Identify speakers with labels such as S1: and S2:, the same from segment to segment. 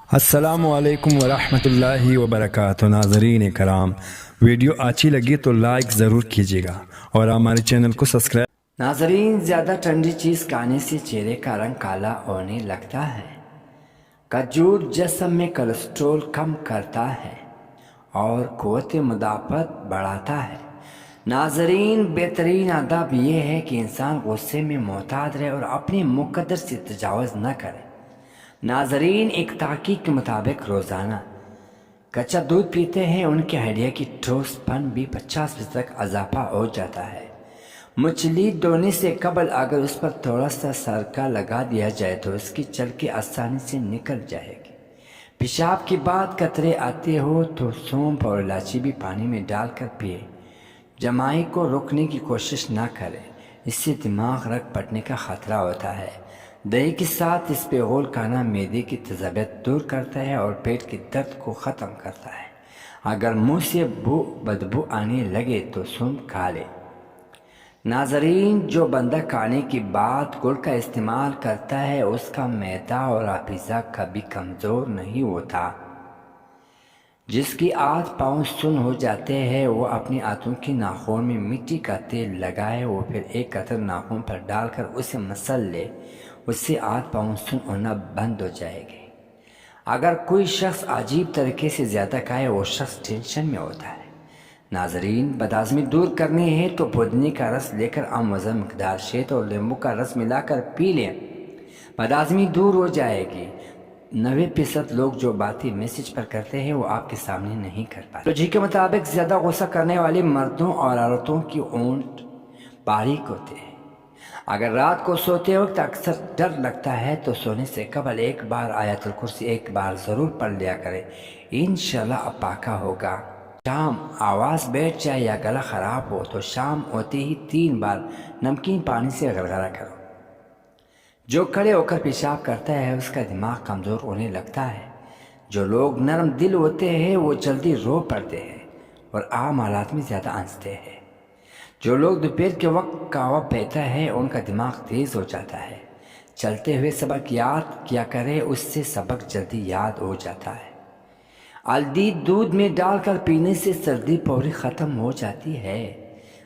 S1: السلام علیکم ورحمۃ اللہ وبرکاتہ۔ ناظرین کرام، ویڈیو اچھی لگی تو لائک ضرور کیجیے گا اور ہمارے چینل کو سبسکرائب۔
S2: ناظرین، زیادہ ٹھنڈی چیز کھانے سے چہرے کا رنگ کالا ہونے لگتا ہے۔ کھجور جسم میں کولیسٹرول کم کرتا ہے اور قوت مدافعت بڑھاتا ہے۔ ناظرین، بہترین آداب یہ ہے کہ انسان غصے میں محتاط رہے اور اپنے مقدر سے تجاوز نہ کرے۔ ناظرین، ایک تحقیق کے مطابق روزانہ کچا دودھ پیتے ہیں ان کی ہڈیوں کی ٹھوس پن بھی 50% تک اضافہ ہو جاتا ہے۔ مچھلی دھونے سے قبل اگر اس پر تھوڑا سا سرکہ لگا دیا جائے تو اس کی چلکے آسانی سے نکل جائے گی۔ پیشاب کے بعد قطرے آتے ہو تو سونف اور الائچی بھی پانی میں ڈال کر پیے۔ جمائی کو روکنے کی کوشش نہ کریں، اس سے دماغ رگ پھٹنے کا خطرہ ہوتا ہے۔ دہی کے ساتھ اس پہ غول کھانا معدے کی تیزابیت دور کرتا ہے اور پیٹ کے درد کو ختم کرتا ہے۔ اگر منہ سے بدبو آنے لگے تو سونف کھا لے۔ ناظرین، جو بندہ کھانے کے بعد گڑ کا استعمال کرتا ہے اس کا معدہ اور حافظہ کبھی کمزور نہیں ہوتا۔ جس کی ہاتھ پاؤں سن ہو جاتے ہیں وہ اپنے ہاتھوں کے ناخن میں مٹی کا تیل لگائے، وہ پھر ایک قطر ناخن پر ڈال کر اسے مسل لے، اس سے ہاتھ پاؤں سن ہونا بند ہو جائے گی۔ اگر کوئی شخص عجیب طریقے سے زیادہ کھائے وہ شخص ٹینشن میں ہوتا ہے۔ ناظرین، بدہضمی دور کرنی ہے تو پودینے کا رس لے کر عام وزن مقدار شہد اور لیمبو کا رس ملا کر پی لیں، بدہضمی دور ہو جائے گی۔ 90% لوگ جو باتیں میسج پر کرتے ہیں وہ آپ کے سامنے نہیں کر پاتے۔ جی کے مطابق زیادہ غصہ کرنے والے مردوں اور عورتوں کی اونٹ باریک ہوتے ہیں۔ اگر رات کو سوتے وقت اکثر ڈر لگتا ہے تو سونے سے قبل ایک بار آیت الکرسی ایک بار ضرور پڑھ لیا کرے، انشاءاللہ اب پاکا ہوگا۔ شام آواز بیٹھ جائے یا گلا خراب ہو تو شام ہوتے ہی 3 بار نمکین پانی سے غرغرہ کرو۔ جو کھڑے ہو کر پیشاب کرتا ہے اس کا دماغ کمزور ہونے لگتا ہے۔ جو لوگ نرم دل ہوتے ہیں وہ جلدی رو پڑتے ہیں اور عام حالات میں زیادہ ہنستے ہیں۔ جو لوگ دوپہر کے وقت قہوہ پیتا ہے ان کا دماغ تیز ہو جاتا ہے۔ چلتے ہوئے سبق یاد کیا کرے، اس سے سبق جلدی یاد ہو جاتا ہے۔ ہلدی دودھ میں ڈال کر پینے سے سردی فوری ختم ہو جاتی ہے۔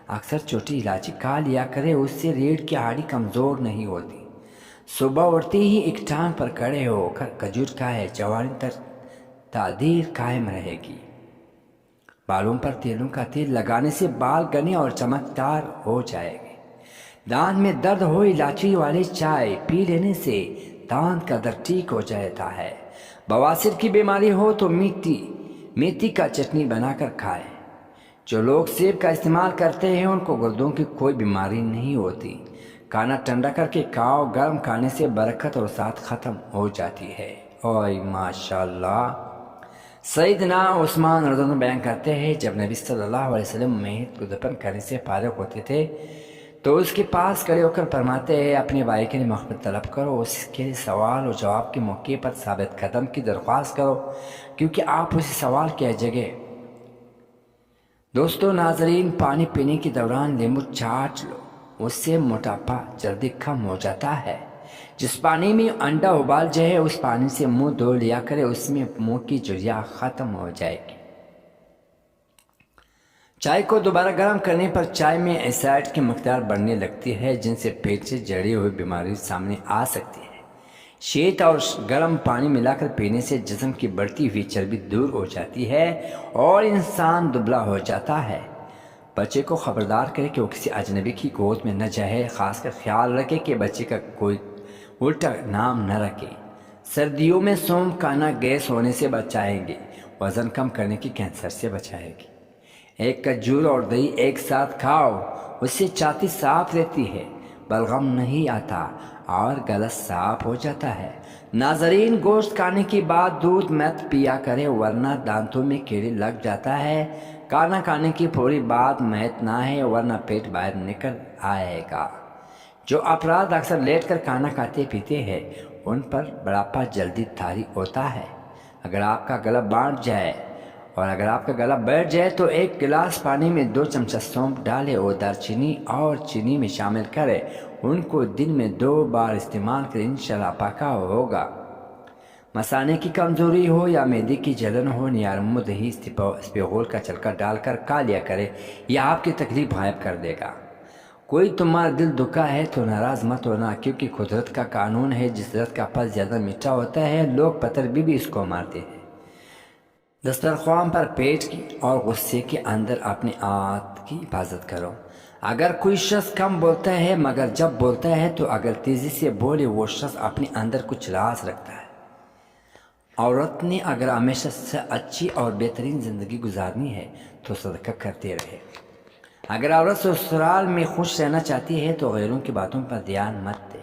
S2: اکثر چھوٹی الائچی کھا لیا کرے، اس سے ریڑھ کی ہڈی کمزور نہیں ہوتی۔ صبح اٹھتے ہی ایک ٹانگ پر کھڑے ہو کر کھجور کھائے، جوانی تک تعدیر قائم رہے گی۔ بالوں پر تیلوں کا تیل لگانے سے بال گھنے اور چمکدار ہو جائے گے۔ دانت میں درد ہو الائچی والی چائے پی لینے سے دانت کا درد ٹھیک ہو جاتا ہے۔ بواسیر کی بیماری ہو تو میتھی کا چٹنی بنا کر کھائے۔ جو لوگ سیب کا استعمال کرتے ہیں ان کو گردوں کی کوئی بیماری نہیں ہوتی۔ کھانا ٹھنڈا کر کے کھاؤ، گرم کھانے سے برکت اور ساتھ ختم ہو جاتی ہے۔ اوئے ماشاءاللہ۔ سیدنا عثمان رضی اللہ عنہ بیان کرتے ہیں جب نبی صلی اللہ علیہ وسلم میت کو دفن کرنے سے فارغ ہوتے تھے تو اس کے پاس کھڑے ہو کر فرماتے ہیں اپنے بھائی کے لیے مغفرت طلب کرو، اس کے لیے سوال و جواب کے موقع پر ثابت قدم کی درخواست کرو کیونکہ آپ اسے سوال کیا جگہ۔ دوستو ناظرین، پانی پینے کے دوران لیمو چاٹ لو، اس سے موٹاپا جلدی کم ہو جاتا ہے۔ جس پانی میں انڈا ابال جائے اس پانی سے منہ دھو لیا کرے، اس میں منہ کی جھریاں ختم ہو جائے گی۔ چائے کو دوبارہ گرم کرنے پر چائے میں ایسائڈ کی مقدار بڑھنے لگتی ہے جن سے پیٹ سے جڑی ہوئی بیماری سامنے آ سکتی ہے۔ شہد اور گرم پانی ملا کر پینے سے جسم کی بڑھتی ہوئی چربی دور ہو جاتی ہے اور انسان دبلا ہو جاتا ہے۔ بچے کو خبردار کرے کہ وہ کسی اجنبی کی گود میں نہ جائے، خاص کر خیال رکھے کہ بچے کا کوئی الٹا نام نہ رکھے۔ سردیوں میں سونف کھانا گیس ہونے سے بچائیں گے، وزن کم کرنے کی کینسر سے بچائے گی۔ ایک کھجور اور دہی ایک ساتھ کھاؤ، اس سے چھاتی صاف رہتی ہے، بلغم نہیں آتا اور گلا صاف ہو جاتا ہے۔ ناظرین، گوشت کھانے کے بعد دودھ مت پیا کرے ورنہ دانتوں میں کیڑے لگ جاتا ہے۔ کھانا کھانے کی فوری بعد مت نہ ہے ورنہ پیٹ باہر نکل آئے گا۔ جو افراد اکثر لیٹ کر کھانا کھاتے پیتے ہیں ان پر بڑھاپا جلدی طاری ہوتا ہے۔ اگر آپ کا گلا بیٹھ جائے تو ایک گلاس پانی میں 2 چمچہ سونف ڈالے اور دارچینی اور چینی میں شامل کرے، ان کو دن میں 2 بار استعمال کریں، انشاءاللہ پاکا ہوگا۔ مثانے کی کمزوری ہو یا معدے کی جلن ہو، نیارمو دہی اسپیغول کا چھلکا ڈال کر کھا لیا کرے، یہ آپ کی تکلیف غائب کر دے گا۔ کوئی تمہارا دل دکھا ہے تو ناراض مت ہونا، کیونکہ قدرت کا قانون ہے، جس درخت کا پھل زیادہ میٹھا ہوتا ہے لوگ پتھر بھی اس کو مارتے ہیں۔ دسترخوان پر پیٹ کی اور غصے کے اندر اپنی آنت کی حفاظت کرو۔ اگر کوئی شخص کم بولتا ہے مگر جب بولتا ہے تو اگر تیزی سے بولے، وہ شخص اپنے اندر کچھ راز رکھتا ہے۔ عورت نے اگر ہمیشہ سے اچھی اور بہترین زندگی گزارنی ہے تو صدقہ کرتے رہے۔ اگر عورت سسرال میں خوش رہنا چاہتی ہے تو غیروں کی باتوں پر دھیان مت دے۔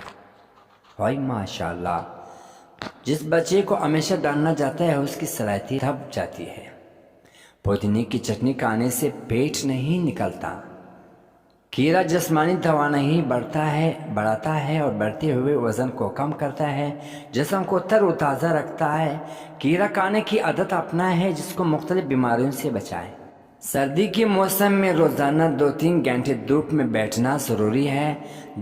S2: وای ماشاءاللہ، جس بچے کو ہمیشہ ڈانٹنا جاتا ہے اس کی صلاحیت دب جاتی ہے۔ پودینے کی چٹنی کھانے سے پیٹ نہیں نکلتا۔ کھیرا جسمانی توانائی بڑھاتا ہے اور بڑھتے ہوئے وزن کو کم کرتا ہے، جسم کو تر و تازہ رکھتا ہے۔ کھیرا کھانے کی عادت اپنا ہے جس کو مختلف بیماریوں سے بچائے۔ سردی کے موسم میں روزانہ 2-3 گھنٹے دھوپ میں بیٹھنا ضروری ہے۔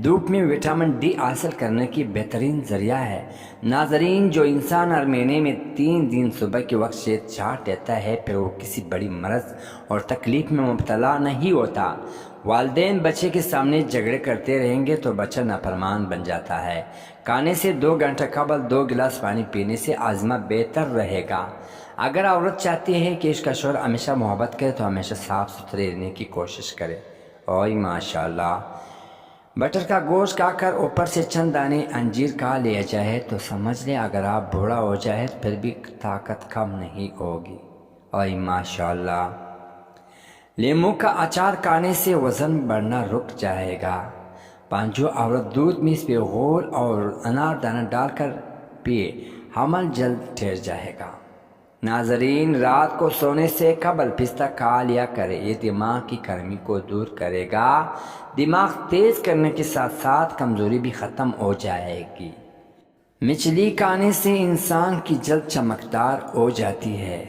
S2: دھوپ میں وٹامن ڈی حاصل کرنے کی بہترین ذریعہ ہے۔ ناظرین، جو انسان ہر مہینے میں 3 دن صبح کے وقت شہد چاٹ لیتا ہے پھر وہ کسی بڑی مرض اور تکلیف میں مبتلا نہیں ہوتا۔ والدین بچے کے سامنے جھگڑے کرتے رہیں گے تو بچہ نافرمان بن جاتا ہے۔ کھانے سے 2 گھنٹہ قبل 2 گلاس پانی پینے سے ہاضمہ بہتر رہے گا۔ اگر عورت چاہتی ہے کہ اس کا شوہر ہمیشہ محبت کرے تو ہمیشہ صاف ستھرے رہنے کی کوشش کرے۔ اوہ ماشاءاللہ، بٹر کا گوشت کھا کر اوپر سے چند دانے انجیر کھا لیا جائے تو سمجھ لیں اگر آپ بوڑھا ہو جائے تو پھر بھی طاقت کم نہیں ہوگی۔ اوہ ماشاءاللہ، لیموں کا اچار کھانے سے وزن بڑھنا رک جائے گا۔ جو عورت دودھ میں اسپیغول اور انار دانہ ڈال کر پیے، حمل جلد ٹھہر جائے گا۔ ناظرین، رات کو سونے سے قبل پستہ کھا لیا کرے، یہ دماغ کی گرمی کو دور کرے گا۔ دماغ تیز کرنے کے ساتھ ساتھ کمزوری بھی ختم ہو جائے گی۔ مچھلی کھانے سے انسان کی جلد چمکدار ہو جاتی ہے۔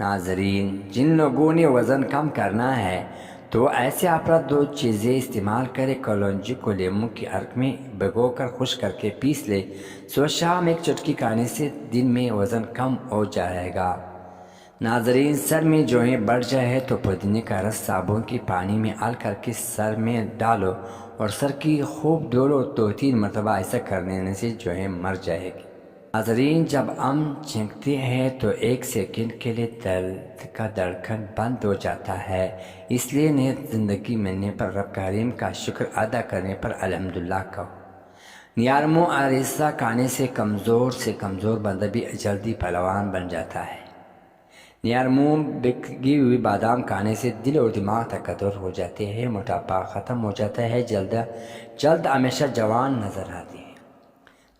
S2: ناظرین، جن لوگوں نے وزن کم کرنا ہے تو ایسے افراد 2 چیزیں استعمال کریں۔ کلونجی کو لیموں کے عرق میں بھگو کر خشک کر کے پیس لے، صبح شام 1 چٹکی کھانے سے دن میں وزن کم ہو جائے گا۔ ناظرین، سر میں جوئیں بڑھ جائے تو پودینے کا رس صابن کے پانی میں حل کر کے سر میں ڈالو اور سر کی خوب دھولو۔ 2-3 مرتبہ ایسا کرنے سے جوئیں مر جائے گی۔ ناظرین، جب ہم چینکتے ہیں تو 1 سیکنڈ کے لیے دل کا دھڑکن بند ہو جاتا ہے، اس لیے نئی زندگی ملنے پر رب کریم کا شکر ادا کرنے پر الحمدللہ کہو۔ نیارمو عریسہ کھانے سے کمزور بندہ بھی جلدی پہلوان بن جاتا ہے۔ نیارمو بکی ہوئی بادام کھانے سے دل اور دماغ طاقتور ہو جاتے ہیں، موٹاپا ختم ہو جاتا ہے، جلد ہمیشہ جوان نظر آتی ہے۔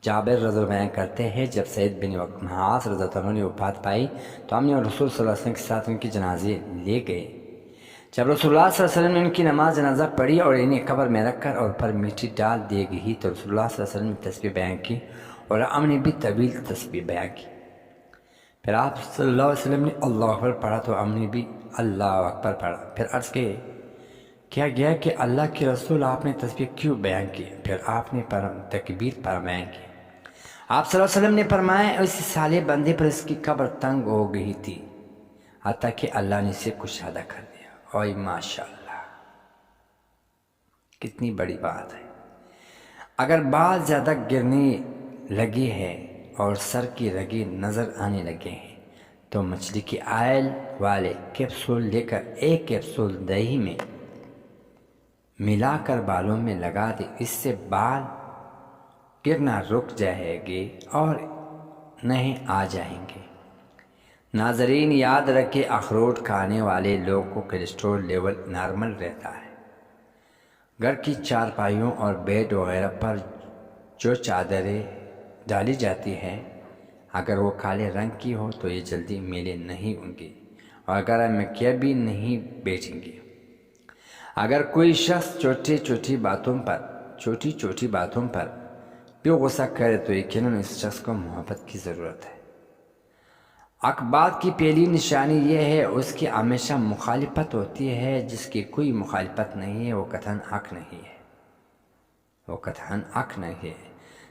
S2: جابر رضی اللہ بیان کرتے ہیں، جب سعید بن معاذ رضی اللہ عنہ نے وفات پائی تو ہم نے رسول صلی اللہ علیہ وسلم کے ساتھ ان کی جنازے لے گئے۔ جب رسول اللہ صلی اللہ علیہ وسلم نے ان کی نماز جنازہ پڑھی اور انہیں قبر میں رکھ کر اور پر مٹی ڈال دی گئی تو رسول اللہ صلی اللہ علیہ وسلم نے تسبیح بیان کی اور ہم نے بھی طویل تسبیح بیان کی۔ پھر آپ صلی اللہ علیہ وسلم نے اللہ اکبر پڑھا تو ہم نے بھی اللہ اکبر پڑھا۔ پھر عرض کیا گیا کہ اللہ کے رسول، آپ نے تسبیح کیوں بیان کی؟ پھر آپ نے تکبیر پر بیان کی۔ آپ صلی اللہ علیہ وسلم نے فرمایا، اس صالح بندے پر اس کی قبر تنگ ہو گئی تھی حتیٰ کہ اللہ نے اسے کشادہ کر دیا۔ اوہ ماشاءاللہ، کتنی بڑی بات ہے۔ اگر بال زیادہ گرنے لگے ہیں اور سر کی رگیں نظر آنے لگے ہیں تو مچھلی کے آئل والے کیپسول لے کر 1 کیپسول دہی میں ملا کر بالوں میں لگا دیں، اس سے بال گرنا رک جائے گے اور نہیں آ جائیں گے۔ ناظرین، یاد رکھیں، اخروٹ کھانے والے لوگوں کو کولیسٹرول لیول نارمل رہتا ہے۔ گھر کی چارپائیوں اور بیڈ وغیرہ پر جو چادریں ڈالی جاتی ہیں اگر وہ کالے رنگ کی ہو تو یہ جلدی میلے نہیں ہوں گی اور اگر مکیا بھی نہیں بیٹھیں گے۔ اگر کوئی شخص چھوٹی چھوٹی باتوں پر بھی غصہ کرے تو یقیناً اس شخص کو محبت کی ضرورت ہے۔ حق بات کی پہلی نشانی یہ ہے اس کی ہمیشہ مخالفت ہوتی ہے، جس کی کوئی مخالفت نہیں ہے وہ قطعاً حق نہیں ہے۔